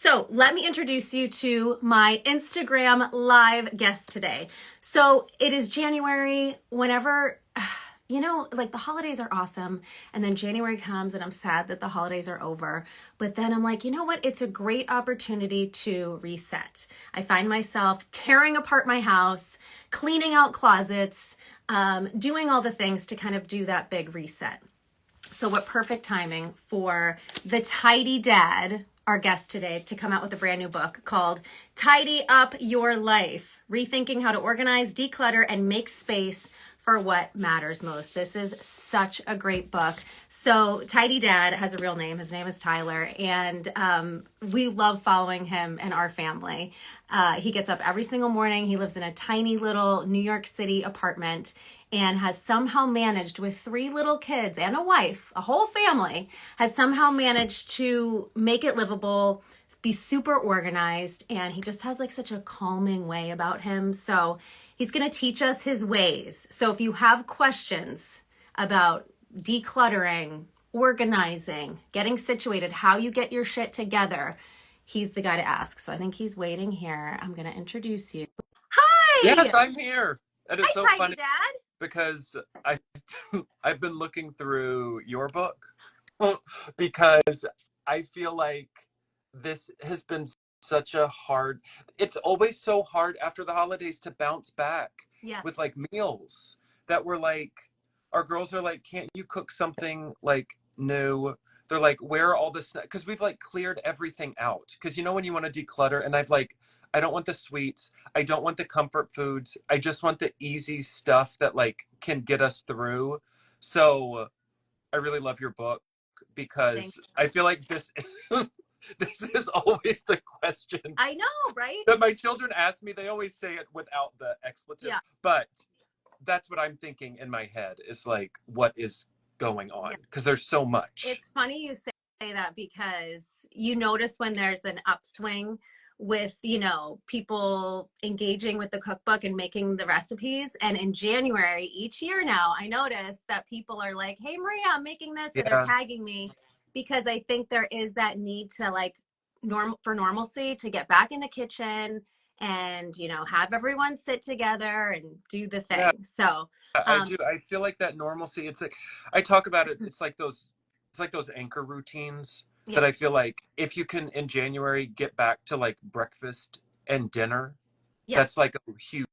So let me introduce you to my Instagram live guest today. So it is January. Whenever, like the holidays are awesome. And then January comes and I'm sad that the holidays are over. But then I'm like, you know what? It's a great opportunity to reset. I find myself tearing apart my house, cleaning out closets, doing all the things to kind of do that big reset. So what perfect timing for the Tidy Dad, our guest today, to come out with a brand new book called Tidy Up Your Life, Rethinking How to Organize, Declutter, and Make Space for What Matters Most. This is such a great book. So Tidy Dad has a real name. His name is Tyler, and we love following him and our family. He gets up every single morning. He lives in a tiny little New York City apartment and has somehow managed, with 3 little kids and a wife, a whole family, has somehow managed to make it livable, be super organized, and he just has like such a calming way about him. So he's going to teach us his ways. So if you have questions about decluttering, organizing, getting situated, how you get your shit together, he's the guy to ask. So I think he's waiting here. I'm going to introduce you. Hi! Yes, I'm here. And it's so Hi, funny Dad. because I've been looking through your book because I feel like this has been such a hard, it's always so hard after the holidays to bounce back with like meals that we're like, our girls are like, can't you cook something like new? They're like, where are all the snacks? Because we've like cleared everything out. Because when you want to declutter, and I don't want the sweets. I don't want the comfort foods. I just want the easy stuff that like can get us through. So I really love your book because I feel like this this is always the question. I know, right? That my children ask me. They always say it without the expletive. Yeah. But that's what I'm thinking in my head is like, what is going on? Because there's so much. It's funny you say that because you notice when there's an upswing with, people engaging with the cookbook and making the recipes. And in January, each year now, I notice that people are like, hey, Maria, I'm making this, or they're tagging me, because I think there is that need to like normalcy, to get back in the kitchen and, have everyone sit together and do the thing. Yeah. So I do. I feel like that normalcy, it's like, I talk about it. It's like those anchor routines. Yeah. That I feel like if you can in January get back to like breakfast and dinner, that's like a huge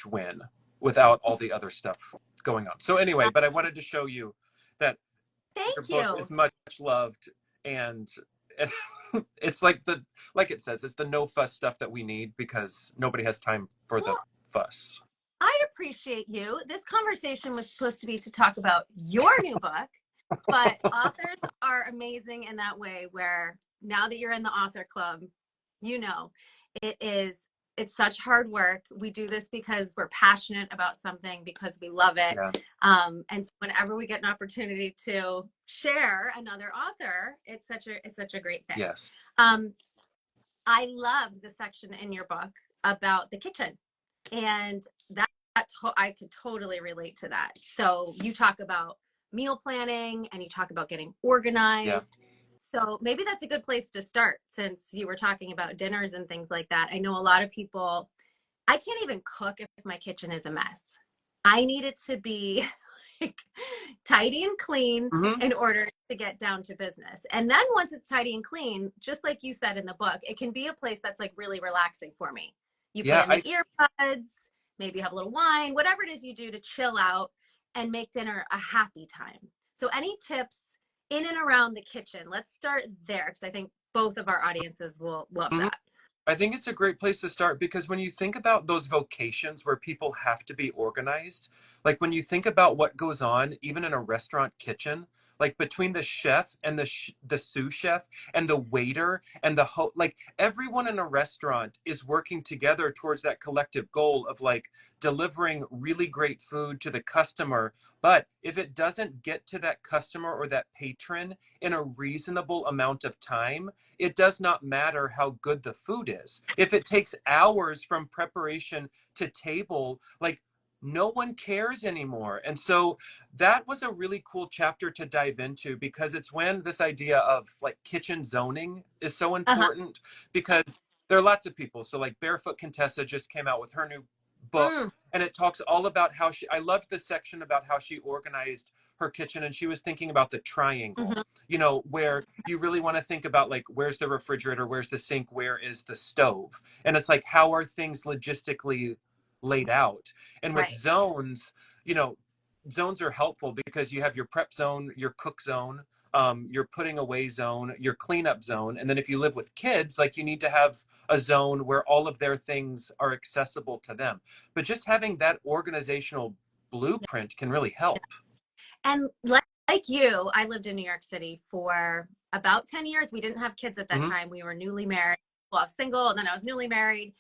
win without all the other stuff going on. So anyway, but I wanted to show you that your book is much loved, and it's like it says, it's the no fuss stuff that we need because nobody has time for the fuss. I appreciate you. This conversation was supposed to be to talk about your new book. But authors are amazing in that way, where now that you're in the author club, it's such hard work. We do this because we're passionate about something, because we love it. Yeah. And so whenever we get an opportunity to share another author, it's such a great thing. Yes. I loved the section in your book about the kitchen, and I could totally relate to that. So you talk about meal planning and you talk about getting organized. Yeah. So maybe that's a good place to start, since you were talking about dinners and things like that. I know a lot of people, I can't even cook if my kitchen is a mess. I need it to be like tidy and clean in order to get down to business. And then once it's tidy and clean, just like you said in the book, it can be a place that's like really relaxing for me. You put in the earbuds, maybe have a little wine, whatever it is you do to chill out and make dinner a happy time. So any tips in and around the kitchen? Let's start there, because I think both of our audiences will love that. I think it's a great place to start, because when you think about those vocations where people have to be organized, like when you think about what goes on even in a restaurant kitchen, like between the chef and the sous chef and the waiter and like everyone in a restaurant is working together towards that collective goal of like delivering really great food to the customer. But if it doesn't get to that customer or that patron in a reasonable amount of time, it does not matter how good the food is. If it takes hours from preparation to table, like no one cares anymore. And so that was a really cool chapter to dive into, because it's when this idea of like kitchen zoning is so Uh-huh. important, because there are lots of people. So like Barefoot Contessa just came out with her new book, Mm, and it talks all about how I loved the section about how she organized her kitchen, and she was thinking about the triangle, hmm. where you really want to think about like, where's the refrigerator, where's the sink, where is the stove, and it's like, how are things logistically laid out. And with Right. zones, you know, zones are helpful because you have your prep zone, your cook zone, your putting away zone, your cleanup zone. And then if you live with kids, like you need to have a zone where all of their things are accessible to them. But just having that organizational blueprint can really help. And like you, I lived in New York City for about 10 years. We didn't have kids at that Mm-hmm. time. We were newly married. Well, I was single, and then I was newly married.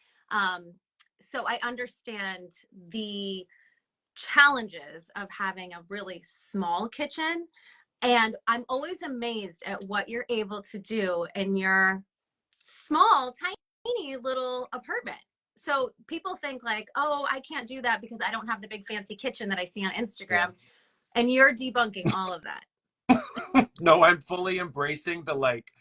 So I understand the challenges of having a really small kitchen. And I'm always amazed at what you're able to do in your small, tiny little apartment. So people think like, oh, I can't do that because I don't have the big fancy kitchen that I see on Yeah. Instagram. And you're debunking all of that. No, I'm fully embracing the like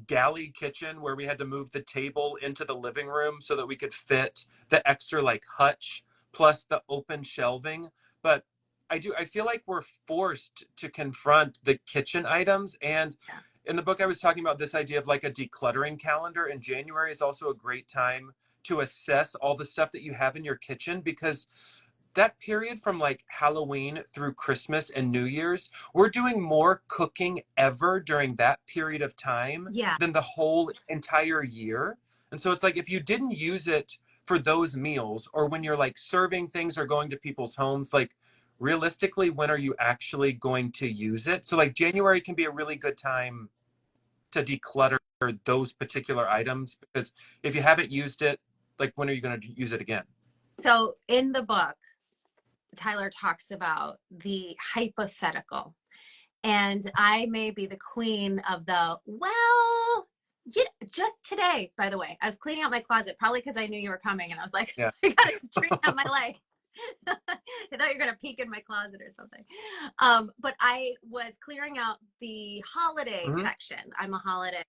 galley kitchen where we had to move the table into the living room so that we could fit the extra like hutch plus the open shelving. But I feel like we're forced to confront the kitchen items. And Yeah. in the book, I was talking about this idea of like a decluttering calendar, and January is also a great time to assess all the stuff that you have in your kitchen, because that period from like Halloween through Christmas and New Year's, we're doing more cooking ever during that period of time Yeah. than the whole entire year. And so it's like, if you didn't use it for those meals, or when you're like serving things or going to people's homes, like realistically, when are you actually going to use it? So like January can be a really good time to declutter those particular items, because if you haven't used it, like when are you going to use it again? So in the book, Tyler talks about the hypothetical. And I may be the queen of the, well, you know, just today, by the way, I was cleaning out my closet, probably because I knew you were coming. And I was like, Yeah. I got to straighten out my life. I thought you were going to peek in my closet or something. But I was clearing out the holiday Hmm. section. I'm a holiday,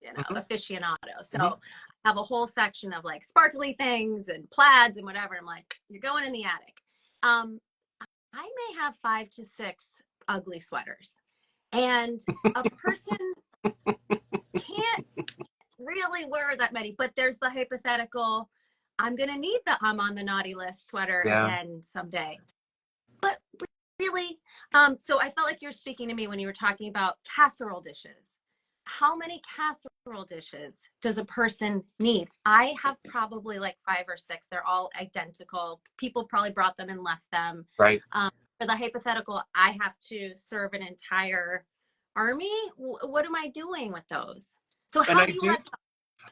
Hmm. aficionado. So Hmm. I have a whole section of like sparkly things and plaids and whatever. I'm like, you're going in the attic. Um, I may have 5 to 6 ugly sweaters. And a person can't really wear that many, but there's the hypothetical, I'm going to need the I'm on the naughty list sweater Yeah. again someday. But really, so I felt like you're speaking to me when you were talking about casserole dishes. How many casserole dishes does a person need? I have probably like 5 or 6. They're all identical. People probably brought them and left them. Right. For the hypothetical, I have to serve an entire army. What am I doing with those? So And how I do you do, let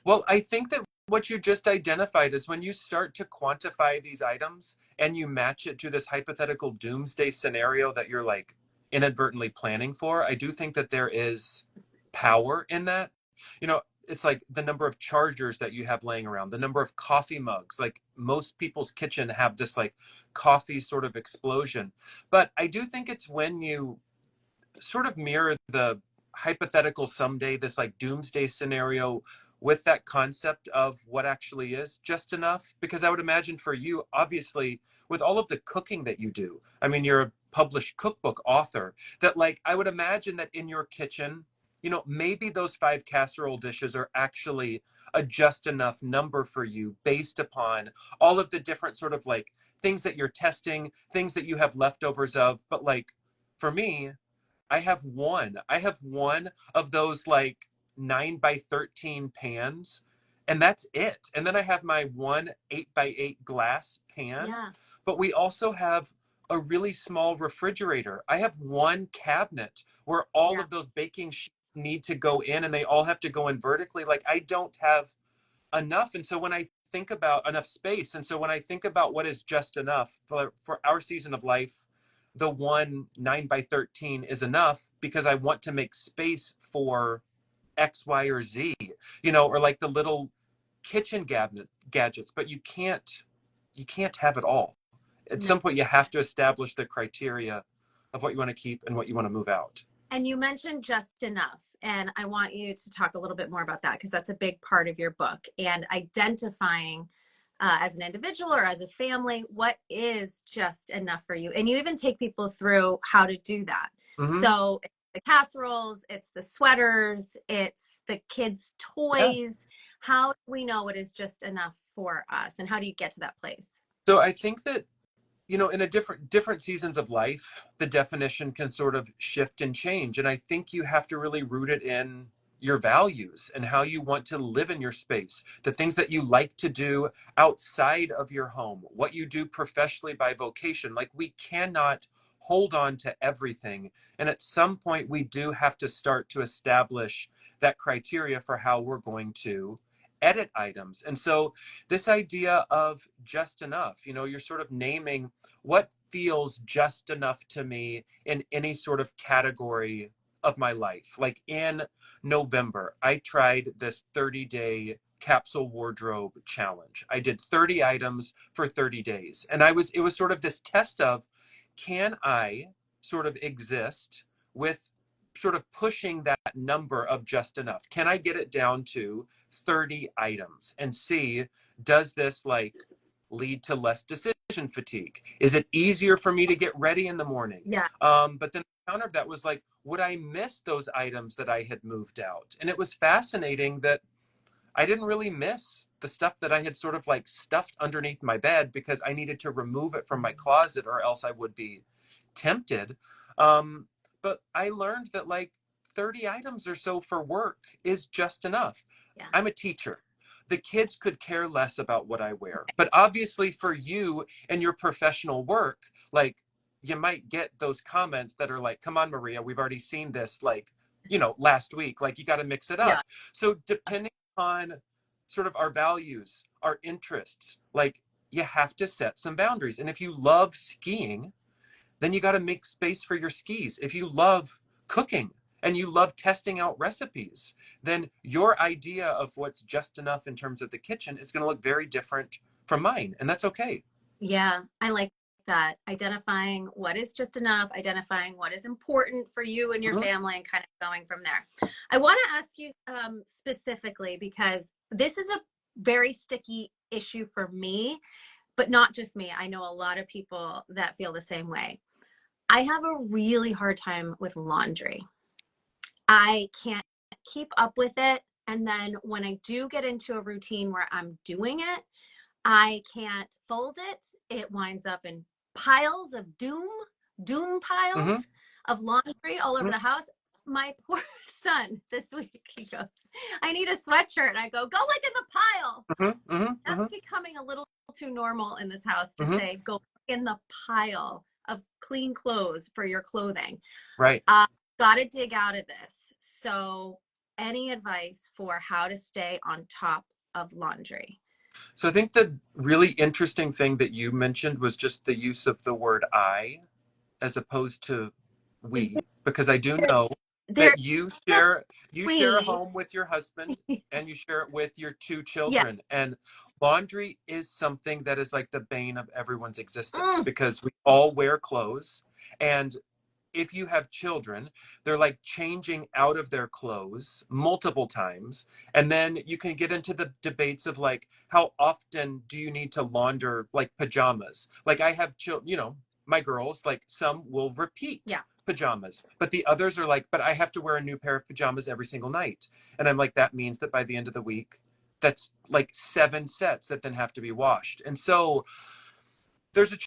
well, I think that what you just identified is when you start to quantify these items and you match it to this hypothetical doomsday scenario that you're like inadvertently planning for, I do think that there is power in that. It's like the number of chargers that you have laying around, the number of coffee mugs. Like most people's kitchen have this like coffee sort of explosion. But I do think it's when you sort of mirror the hypothetical someday, this like doomsday scenario, with that concept of what actually is just enough. Because I would imagine for you, obviously, with all of the cooking that you do, I mean, you're a published cookbook author, that like I would imagine that in your kitchen, maybe those 5 casserole dishes are actually a just enough number for you based upon all of the different sort of like things that you're testing, things that you have leftovers of. But like for me, I have one of those like 9 by 13 pans, and that's it. And then I have my one 8 by 8 glass pan. yeah, But we also have a really small refrigerator. I have one cabinet where all yeah. of those baking sheets need to go in, and they all have to go in vertically. Like I don't have enough. And so when I think about enough space, and so when I think about what is just enough for our season of life, the one 9 by 13 is enough, because I want to make space for X, Y, or Z, or like the little kitchen cabinet gadgets. But you can't have it all. at No. some point you have to establish the criteria of what you want to keep and what you want to move out. And you mentioned just enough. And I want you to talk a little bit more about that because that's a big part of your book and identifying as an individual or as a family, what is just enough for you. And you even take people through how to do that. Mm-hmm. So it's the casseroles, it's the sweaters, it's the kids' Yeah. toys. How do we know what is just enough for us? And how do you get to that place? So I think that, you know, in a different seasons of life, the definition can sort of shift and change. And I think you have to really root it in your values and how you want to live in your space, the things that you like to do outside of your home, what you do professionally by vocation. Like, we cannot hold on to everything. And at some point, we do have to start to establish that criteria for how we're going to edit items. And so this idea of just enough, you know, you're sort of naming what feels just enough to me in any sort of category of my life. Like in November, I tried this 30-day capsule wardrobe challenge. I did 30 items for 30 days. And it was sort of this test of, can I sort of exist with sort of pushing that number of just enough? Can I get it down to 30 items and see, does this like lead to less decision fatigue? Is it easier for me to get ready in the morning? Yeah. But then the counter of that was like, would I miss those items that I had moved out? And it was fascinating that I didn't really miss the stuff that I had sort of like stuffed underneath my bed because I needed to remove it from my closet or else I would be tempted. But I learned that like 30 items or so for work is just enough. Yeah. I'm a teacher. The kids could care less about what I wear. But obviously for you and your professional work, like, you might get those comments that are like, come on, Maria, we've already seen this, like, you know, last week, like, you got to mix it up. Yeah. So depending on sort of our values, our interests, like, you have to set some boundaries. And if you love skiing, then you got to make space for your skis. If you love cooking and you love testing out recipes, then your idea of what's just enough in terms of the kitchen is going to look very different from mine. And that's okay. Yeah, I like that. Identifying what is just enough, identifying what is important for you and your Mhm. family, and kind of going from there. I want to ask you specifically because this is a very sticky issue for me, but not just me. I know a lot of people that feel the same way. I have a really hard time with laundry. I can't keep up with it. And then when I do get into a routine where I'm doing it, I can't fold it. It winds up in piles of doom piles Mhm. of laundry all over Mhm. the house. My poor son this week, he goes, I need a sweatshirt. And I go look in the pile. Mhm. Mhm. That's Mhm. becoming a little too normal in this house to Mhm. say, go look in the pile of clean clothes for your clothing. Right. Got to dig out of this. So, any advice for how to stay on top of laundry? So I think the really interesting thing that you mentioned was just the use of the word I as opposed to we, because I do know There that you share a we, home with your husband and you share it with your two yeah. children. And laundry is something that is like the bane of everyone's existence Mm, because we all wear clothes. And if you have children, they're like changing out of their clothes multiple times. And then you can get into the debates of like, how often do you need to launder like pajamas? Like, I have children, you know, my girls, like, some will repeat yeah. pajamas, but the others are like, but I have to wear a new pair of pajamas every single night. And I'm like, that means that by the end of the week, that's like 7 sets that then have to be washed. And so there's a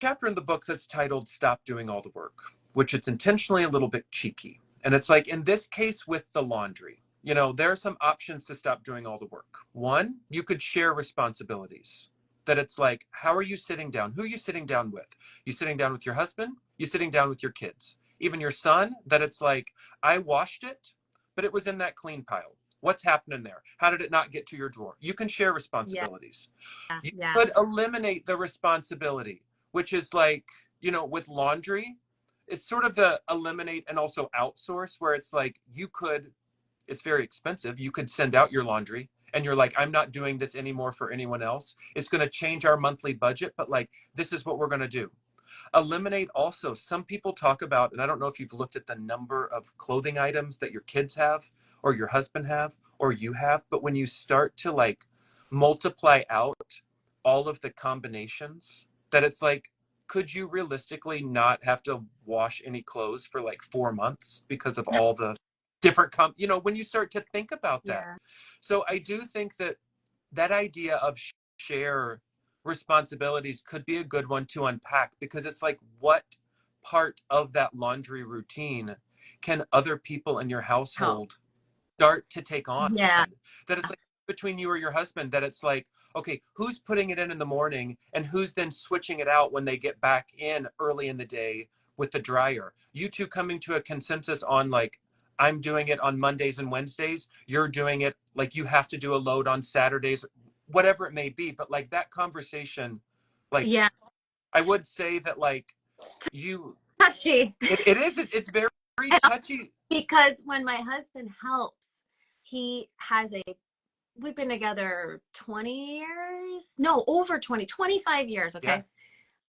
chapter in the book that's titled Stop Doing All the Work, which it's intentionally a little bit cheeky. And it's like, in this case with the laundry, you know, there are some options to stop doing all the work. One, you could share responsibilities. That it's like, how are you sitting down? Who are you sitting down with? You sitting down with your husband? You sitting down with your kids? Even your son? That it's like, I washed it, but it was in that clean pile. What's happening there? How did it not get to your drawer? You can share Yeah. responsibilities. You Yeah. could eliminate the responsibility, which is like, you know, with laundry, it's sort of the eliminate and also outsource, where it's like, you could, it's very expensive. You could send out your laundry and you're like, I'm not doing this anymore for anyone else. It's going to change our monthly budget, but like, this is what we're going to do. Eliminate also, some people talk about, and I don't know if you've looked at the number of clothing items that your kids have or your husband have or you have, but when you start to like multiply out all of the combinations, that it's like, could you realistically not have to wash any clothes for like 4 months because of all the different when you start to think about that. Yeah. So I do think that that idea of share responsibilities could be a good one to unpack, because it's like, what part of that laundry routine can other people in your Help. household start to take on? Yeah. That it's like between you or your husband, that it's like, okay, who's putting it in the morning and who's then switching it out when they get back in early in the day with the dryer? You two coming to a consensus on like, I'm doing it on Mondays and Wednesdays, you're doing it like you have to do a load on Saturdays, whatever it may be. But like that conversation, like, Yeah. I would say that like you, Touchy. it is, it's very, very touchy. Because when my husband helps, he has we've been together 20 years. No, over 25 years. Okay.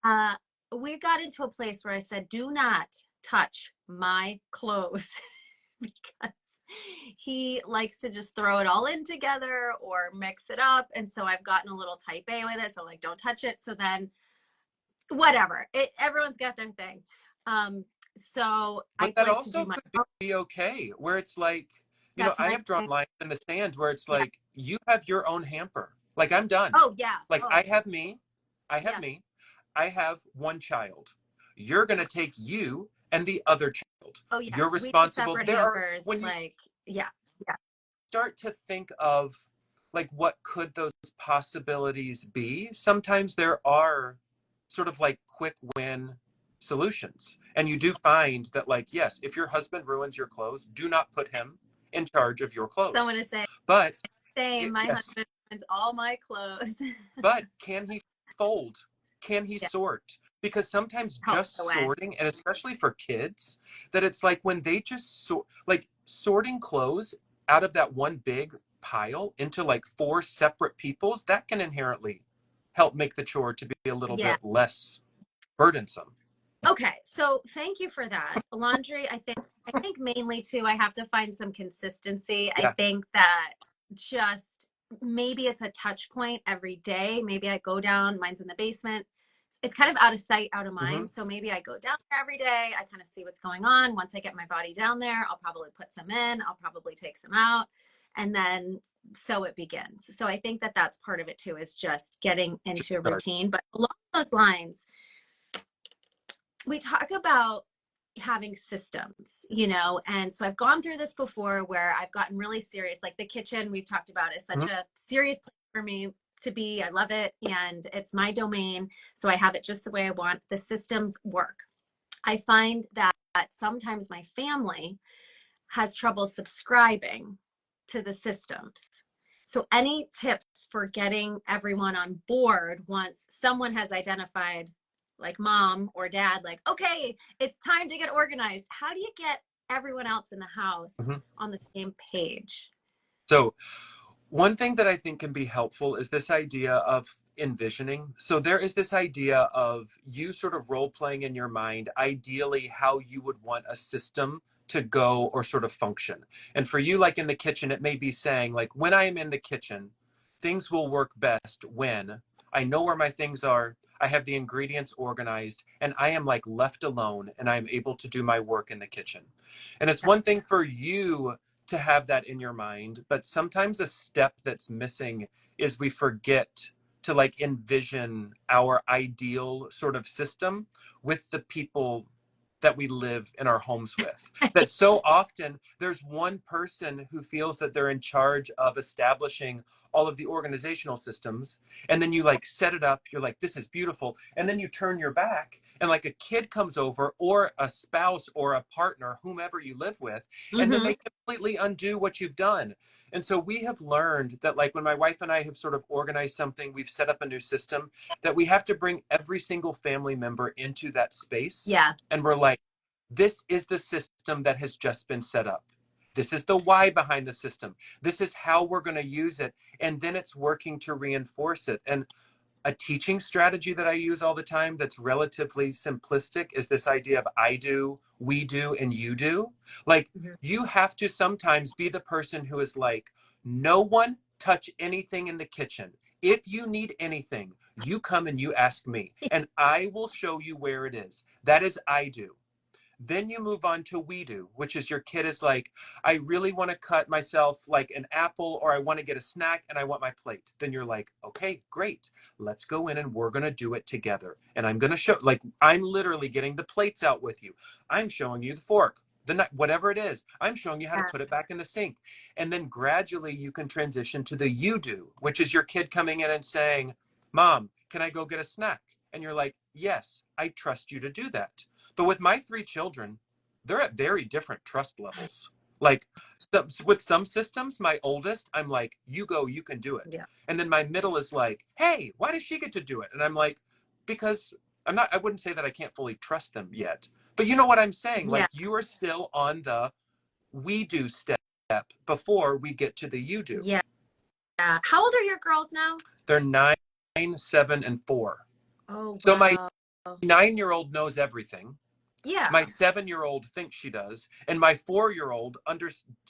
Yeah. We got into a place where I said, do not touch my clothes because he likes to just throw it all in together or mix it up. And so I've gotten a little type A with it. So like, don't touch it. So then whatever, everyone's got their thing. So but I that like to also do my could be okay, where it's like, that's I my have drawn thing. lines in the sand where it's Yeah. like, you have your own hamper. Like, I'm done. Oh yeah. Like, Oh I have me. yeah. I have one child. You're going to take you and the other child. Oh yeah. You're We do responsible. separate There are, hampers. when you Like yeah. Yeah. start to think of like, what could those possibilities be, sometimes there are sort of like quick win solutions. And you do find that, like, yes, if your husband ruins your clothes, do not put him in charge of your Someone clothes. is saying, But same. My yes, husband finds all my clothes. but can he fold? Can he Yeah. sort? Because sometimes Helps just away. sorting, and especially for kids, that it's like when they just sort, like sorting clothes out of that one big pile into like 4 separate peoples, that can inherently help make the chore to be a little Yeah. bit less burdensome. Okay. So thank you for that. Laundry, I think mainly too, I have to find some consistency. I Yeah. think that just maybe it's a touch point every day. Maybe I go down, mine's in the basement. It's kind of out of sight, out of Mm-hmm. mind. So maybe I go down there every day. I kind of see what's going on. Once I get my body down there, I'll probably put some in, I'll probably take some out. And then so it begins. So I think that that's part of it too, is just getting into a routine. But along those lines, we talk about having systems, and so I've gone through this before where I've gotten really serious. Like the kitchen we've talked about is such a serious place for me to be. I love it, and it's my domain, so I have it just the way I want. The systems work. I find that sometimes my family has trouble subscribing to the systems. So any tips for getting everyone on board once someone has identified, like mom or dad, like, okay, it's time to get organized? How do you get everyone else in the house on the same page? So one thing that I think can be helpful is this idea of envisioning. So there is this idea of you sort of role playing in your mind, ideally how you would want a system to go or sort of function. And for you, like in the kitchen, it may be saying, like, when I am in the kitchen, things will work best when I know where my things are, I have the ingredients organized, and I am like left alone and I'm able to do my work in the kitchen. And it's one thing for you to have that in your mind, but sometimes a step that's missing is we forget to like envision our ideal sort of system with the people that we live in our homes with. That so often there's one person who feels that they're in charge of establishing all of the organizational systems, and then you like set it up, you're like, this is beautiful, and then you turn your back and like a kid comes over, or a spouse or a partner, whomever you live with, and then they completely undo what you've done. And so we have learned that, like, when my wife and I have sort of organized something, we've set up a new system, that we have to bring every single family member into that space. Yeah. And we're like, this is the system that has just been set up. This is the why behind the system. This is how we're going to use it. And then it's working to reinforce it. And a teaching strategy that I use all the time that's relatively simplistic is this idea of I do, we do, and you do. Like, you have to sometimes be the person who is like, no one touch anything in the kitchen. If you need anything, you come and you ask me, and I will show you where it is. That is I do. Then you move on to we do, which is your kid is like, I really want to cut myself like an apple, or I want to get a snack and I want my plate. Then you're like, okay, great. Let's go in and we're going to do it together. And I'm going to show, like, I'm literally getting the plates out with you. I'm showing you the fork, whatever it is. I'm showing you how to put it back in the sink. And then gradually you can transition to the you do, which is your kid coming in and saying, Mom, can I go get a snack? And you're like, yes, I trust you to do that. But with my 3 children, they're at very different trust levels. Like, with some systems, my oldest, I'm like, you go, you can do it. Yeah. And then my middle is like, hey, why does she get to do it? And I'm like, because I wouldn't say that I can't fully trust them yet. But you know what I'm saying? Like, you are still on the we do step before we get to the you do. Yeah. How old are your girls now? They're 9, 7, and 4. Oh, wow. So my 9-year-old knows everything. Yeah. My 7-year-old thinks she does, and my 4-year-old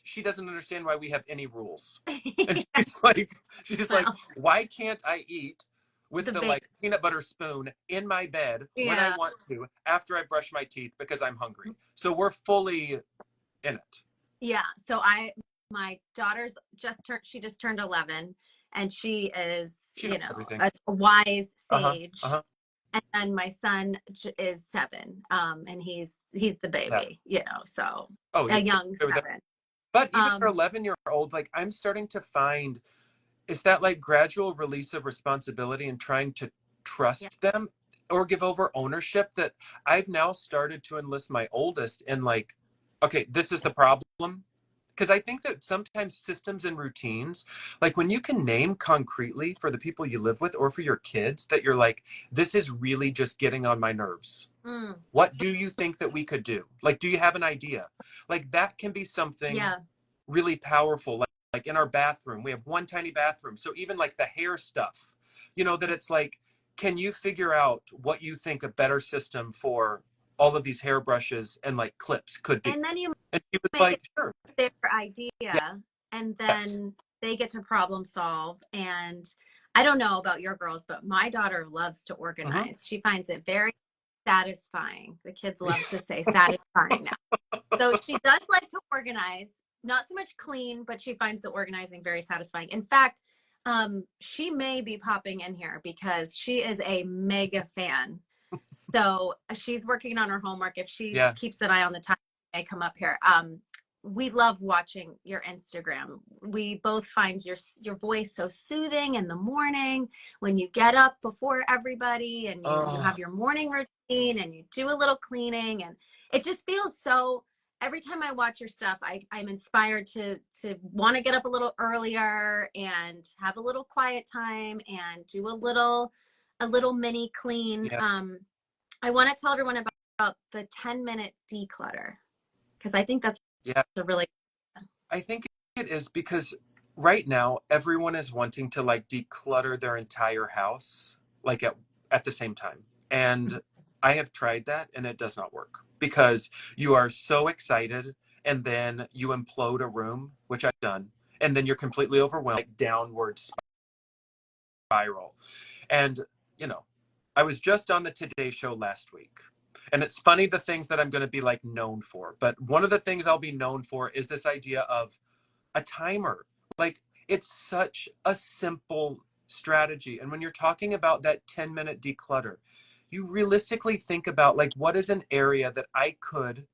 she doesn't understand why we have any rules. And she's like, why can't I eat with the like peanut butter spoon in my bed when I want to after I brush my teeth because I'm hungry? So we're fully in it. Yeah. So my daughter's she just turned 11, and she is, a wise sage. And then my son is 7, and he's the baby, so a young 7. But even for 11-year-old, like, I'm starting to find, is that like gradual release of responsibility and trying to trust them or give over ownership, that I've now started to enlist my oldest in like, okay, this is the problem. Because I think that sometimes systems and routines, like when you can name concretely for the people you live with or for your kids that you're like, this is really just getting on my nerves. What do you think that we could do? Like, do you have an idea? Like, that can be something really powerful. Like in our bathroom, we have one tiny bathroom. So even like the hair stuff, that it's like, can you figure out what you think a better system for all of these hairbrushes and like clips could be? And then and he was like, sure. Their idea, and then they get to problem solve. And I don't know about your girls, but my daughter loves to organize. She finds it very satisfying. The kids love to say satisfying now. So she does like to organize, not so much clean, but she finds the organizing very satisfying. In fact, she may be popping in here because she is a mega fan. So she's working on her homework. If she keeps an eye on the time, I come up here. We love watching your Instagram. We both find your voice so soothing in the morning when you get up before everybody, and you have your morning routine and you do a little cleaning, and it just feels so. Every time I watch your stuff, I'm inspired to want to get up a little earlier and have a little quiet time and do a little mini clean. I want to tell everyone about the 10-minute declutter, because I think that's a really. I think it is, because right now everyone is wanting to like declutter their entire house like at the same time, and I have tried that and it does not work, because you are so excited and then you implode a room, which I've done, and then you're completely overwhelmed, like downward spiral. And I was just on the Today Show last week, and it's funny the things that I'm going to be like known for, but one of the things I'll be known for is this idea of a timer. Like, it's such a simple strategy, and when you're talking about that 10-minute declutter, you realistically think about like, what is an area that I could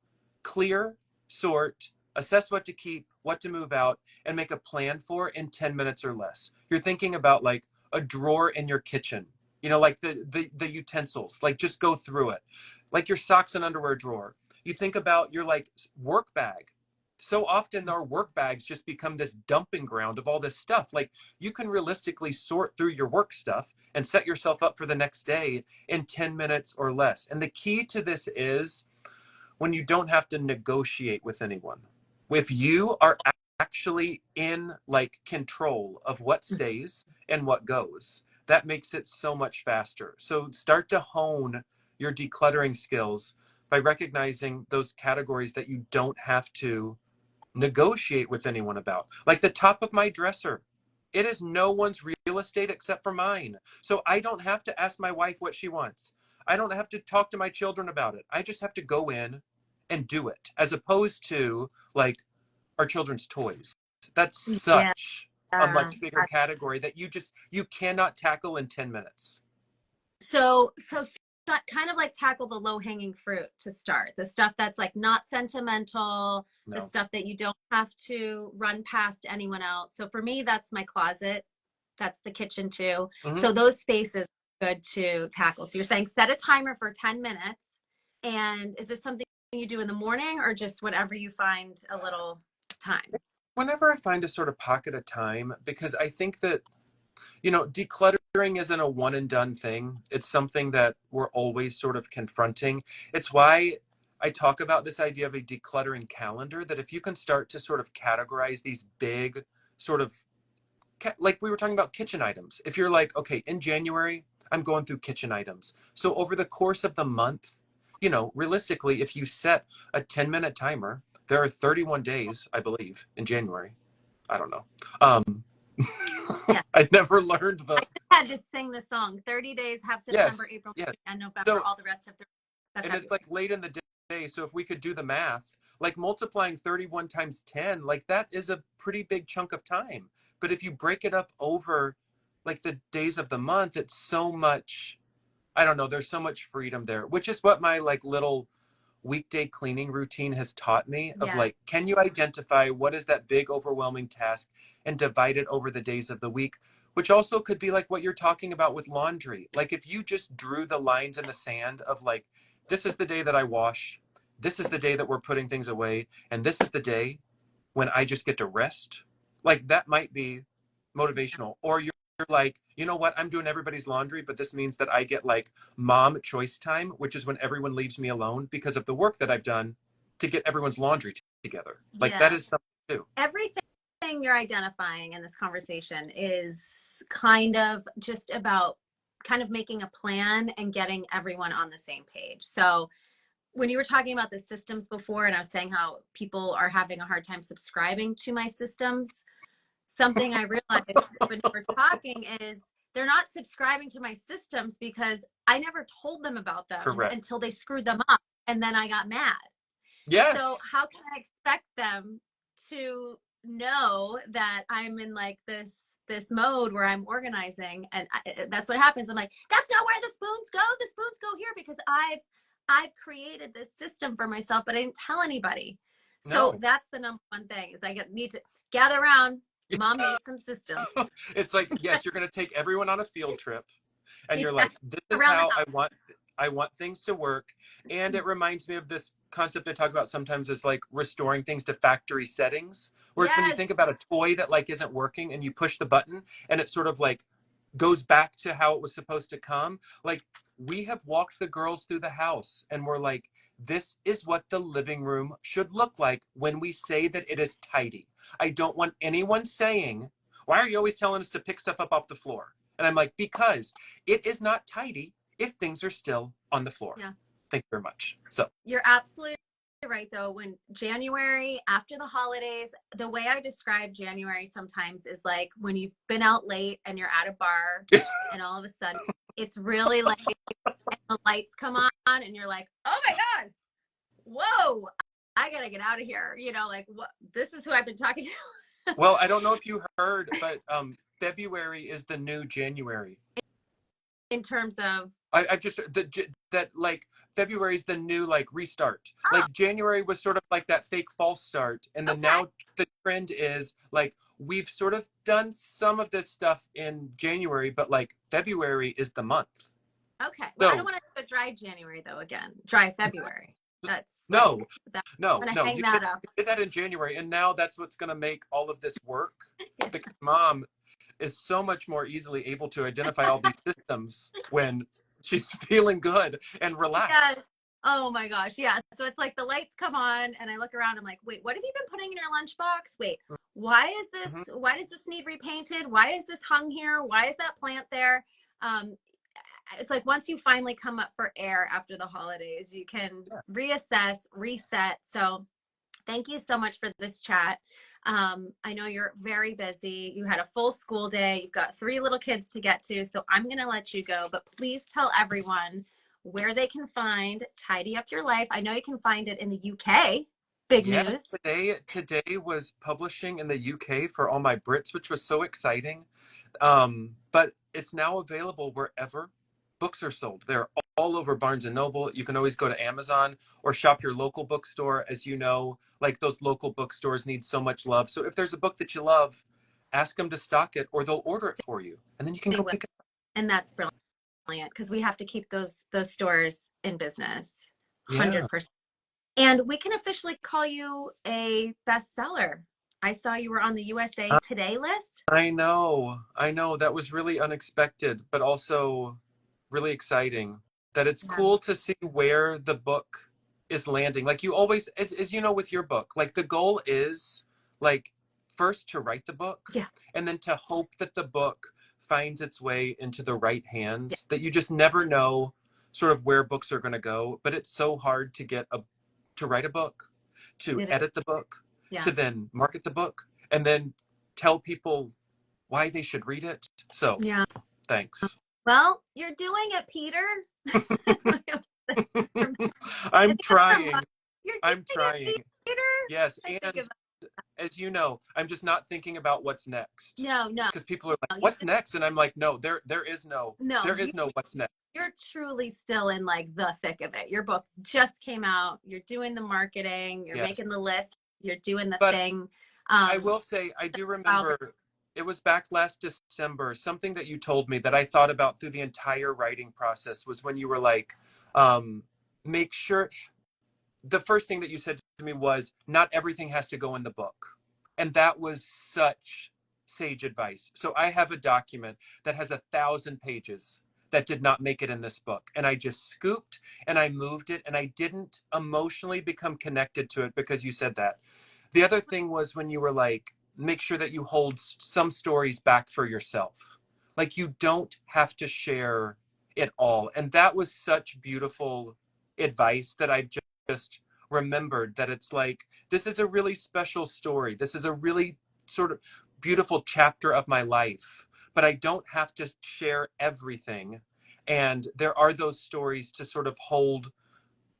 clear, sort, assess what to keep, what to move out, and make a plan for in 10 minutes or less. You're thinking about like a drawer in your kitchen, like the utensils, like just go through it, like your socks and underwear drawer. You think about your like work bag. So often our work bags just become this dumping ground of all this stuff. Like, you can realistically sort through your work stuff and set yourself up for the next day in 10 minutes or less. And the key to this is when you don't have to negotiate with anyone. If you are actually in like control of what stays and what goes, that makes it so much faster. So start to hone your decluttering skills by recognizing those categories that you don't have to negotiate with anyone about. Like the top of my dresser, it is no one's real estate except for mine. So I don't have to ask my wife what she wants. I don't have to talk to my children about it. I just have to go in and do it, as opposed to like our children's toys. That's Yeah. such a much bigger category that you cannot tackle in 10 minutes. So kind of like tackle the low hanging fruit to start. The stuff that's like not sentimental, the No. stuff that you don't have to run past anyone else. So for me, that's my closet. That's the kitchen too. Mm-hmm. So those spaces are good to tackle. So you're saying set a timer for 10 minutes. And is this something you do in the morning or just whenever you find a little time? Whenever I find a sort of pocket of time, because I think that, you know, decluttering isn't a one and done thing. It's something that we're always sort of confronting. It's why I talk about this idea of a decluttering calendar, that if you can start to sort of categorize these big sort of, like we were talking about kitchen items. If you're like, okay, in January, I'm going through kitchen items. So over the course of the month, you know, realistically, if you set a 10-minute timer, there are 31 days, I believe, in January. I don't know. Yeah. I never learned the. I just had to sing the song. 30 days have September, Yes, April, yes. and November. So, all the rest of the. and it's like late in the day. So if we could do the math, like multiplying 31 times 10, like that is a pretty big chunk of time. But if you break it up over like the days of the month, it's so much. I don't know. There's so much freedom there, which is what my like little weekday cleaning routine has taught me of like, can you identify what is that big overwhelming task and divide it over the days of the week, which also could be like what you're talking about with laundry. Like if you just drew the lines in the sand of like, this is the day that I wash, this is the day that we're putting things away, and this is the day when I just get to rest, like that might be motivational. Or you're like, you know what, I'm doing everybody's laundry, but this means that I get like mom choice time, which is when everyone leaves me alone because of the work that I've done to get everyone's laundry together. Like that is something too. Everything you're identifying in this conversation is kind of just about kind of making a plan and getting everyone on the same page. So when you were talking about the systems before, and I was saying how people are having a hard time subscribing to my systems, something I realized when we were talking is they're not subscribing to my systems because I never told them about them until they screwed them up. And then I got mad. Yes. So how can I expect them to know that I'm in like this mode where I'm organizing? And that's what happens. I'm like, that's not where the spoons go. The spoons go here because I've created this system for myself, but I didn't tell anybody. So that's the number one thing is I need to gather around. Mom made some systems. It's like, yes, you're going to take everyone on a field trip and you're like, this is how I want things to work. And it reminds me of this concept I talk about sometimes is like restoring things to factory settings, where it's when you think about a toy that like isn't working and you push the button and it sort of like goes back to how it was supposed to come. Like we have walked the girls through the house and we're like, this is what the living room should look like when we say that it is tidy. I don't want anyone saying, why are you always telling us to pick stuff up off the floor? And I'm like, because it is not tidy if things are still on the floor. Yeah. Thank you very much. So you're absolutely right though. When January after the holidays, the way I describe January sometimes is like when you've been out late and you're at a bar and all of a sudden it's really late and the lights come on and you're like, oh my God, whoa, I gotta get out of here. You know, like what? This is who I've been talking to. Well, I don't know if you heard, but February is the new January. In terms of, I've just that like February is the new like restart. Like January was sort of like that fake false start, and then now the trend is like we've sort of done some of this stuff in January, but like February is the month. Okay, well, I don't want to do a dry January though. Again, dry February. That's no. You did that in January, and now that's what's going to make all of this work. Because mom is so much more easily able to identify all these systems when she's feeling good and relaxed. Yes. Oh my gosh, yeah. So it's like the lights come on and I look around. I'm like, wait, what have you been putting in your lunchbox? Wait, why is this? Mm-hmm. Why does this need repainted? Why is this hung here? Why is that plant there? Um, it's like once you finally come up for air after the holidays, you can reassess, reset. So thank you so much for this chat. I know you're very busy. You had a full school day. You've got 3 little kids to get to. So I'm going to let you go, but please tell everyone where they can find Tidy Up Your Life. I know you can find it in the UK. Big Yes, news. today was publishing in the UK for all my Brits, which was so exciting. But it's now available wherever books are sold. They're all over Barnes and Noble. You can always go to Amazon or shop your local bookstore. As you know, like those local bookstores need so much love. So if there's a book that you love, ask them to stock it or they'll order it for you. And then you can They go will. pick it up. And that's brilliant because we have to keep those stores in business. Yeah. 100%. And we can officially call you a bestseller. I saw you were on the USA Today list. I know. That was really unexpected, but also really exciting. That it's cool to see where the book is landing. Like you always, as you know, with your book, like the goal is like first to write the book Yeah. and then to hope that the book finds its way into the right hands, that you just never know sort of where books are going to go. But it's so hard to to write a book, to edit the book, to then market the book, and then tell people why they should read it. So thanks. Well, you're doing it, Peter. I'm trying. You're doing I'm trying. it, Peter. Yes, and as you know, I'm just not thinking about what's next. No. Because people are like, "What's next?" And I'm like, "No, there is no what's next." You're truly still in like the thick of it. Your book just came out. You're doing the marketing. You're making the list. You're doing the thing. I will say, I do remember it was back last December. Something that you told me that I thought about through the entire writing process was when you were like, make sure. The first thing that you said to me was, not everything has to go in the book. And that was such sage advice. So I have a document that has 1,000 pages that did not make it in this book. And I just scooped and I moved it and I didn't emotionally become connected to it because you said that. The other thing was when you were like, make sure that you hold some stories back for yourself. Like you don't have to share it all. And that was such beautiful advice that I've just remembered, that it's like, this is a really special story. This is a really sort of beautiful chapter of my life, but I don't have to share everything. And there are those stories to sort of hold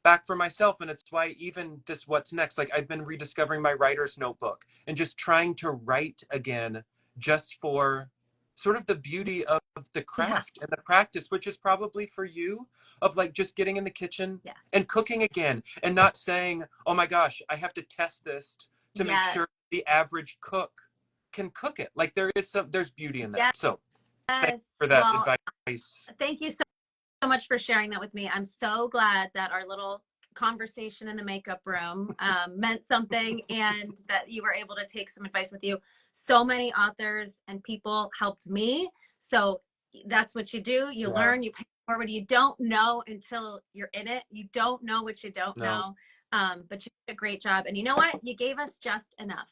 back for myself. And it's why even this what's next, like I've been rediscovering my writer's notebook and just trying to write again, just for sort of the beauty of the craft and the practice, which is probably for you of like just getting in the kitchen and cooking again and not saying, oh my gosh, I have to test this to make sure the average cook can cook it. Like there's beauty in that. So thanks for that advice. Thank you so much for sharing that with me. I'm so glad that our little conversation in the makeup room meant something and that you were able to take some advice with you. So many authors and people helped me. So that's what you do. You learn, you pay forward. You don't know until you're in it. You don't know what you don't know. But you did a great job. And you know what? You gave us just enough.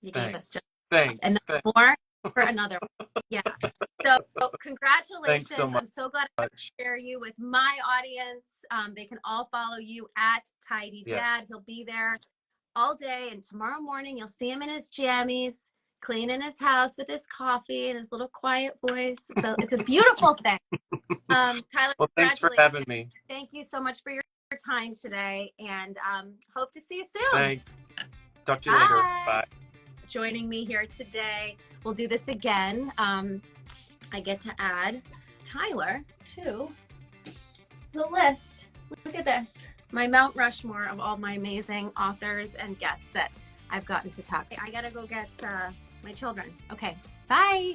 You gave us just enough. And then more for another one. Yeah. So congratulations. Thanks so much. I'm so glad I could share you with my audience. They can all follow you at Tidy Dad. He'll be there all day. And tomorrow morning, you'll see him in his jammies, cleaning his house with his coffee and his little quiet voice. It's a beautiful thing. Tyler, well, thanks for having me. Thank you so much for your time today. And hope to see you soon. Thanks. Talk to you later. Bye. Joining me here today. We'll do this again. I get to add Tyler to the list. Look at this. My Mount Rushmore of all my amazing authors and guests that I've gotten to talk to. I gotta go get my children. Okay, bye.